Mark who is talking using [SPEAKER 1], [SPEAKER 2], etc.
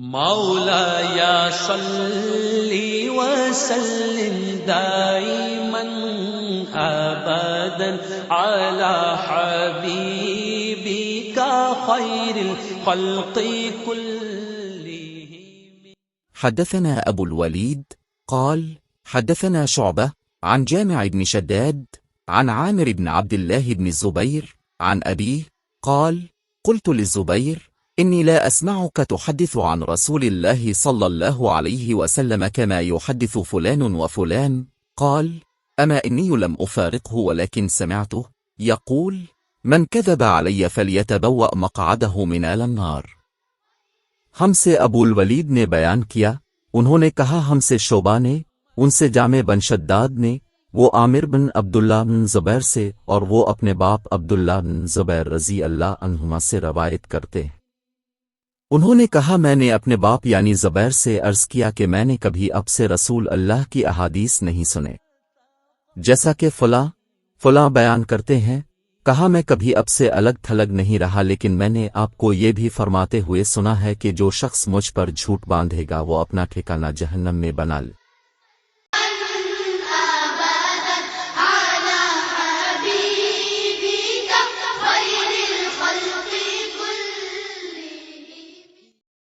[SPEAKER 1] मौलाया सल्ली वसल्लिम दाइमन अबदन अला हबीबिका खैरिल खल्क़ि कुल्लिहिम।
[SPEAKER 2] حدثنا أبو الوليد قال حدثنا شعبة عن جامع بن شداد عن عامر بن عبد الله بن الزبير عن أبيه قال قلت للزبير إني لا أسمعك تحدث عن رسول الله صلى الله عليه وسلم كما يحدث فلان وفلان. قال أما إني لم أفارقه ولكن سمعته يقول من كذب علي فليتبوأ مقعده من النار। हमसे अबुल वलीद ने बयान किया, उन्होंने कहा हमसे शोबा ने, उनसे जामे बन शद्दाद ने, वो आमिर बिन अब्दुल्ला बिन ज़ुबैर से और वो अपने बाप अब्दुल्ला बिन ज़ुबैर रज़ी अल्लाह अन्हुमा से रवायत करते हैं। उन्होंने कहा मैंने अपने बाप यानी ज़ुबैर से अर्ज़ किया कि मैंने कभी अब से रसूल अल्लाह की अहादीस नहीं सुने, जैसा कि फलां बयान करते हैं। कहा मैं कभी अब से अलग थलग नहीं रहा, लेकिन मैंने आपको ये भी फरमाते हुए सुना है कि जो शख्स मुझ पर झूठ बांधेगा वो अपना ठिकाना जहन्नम में बना ले।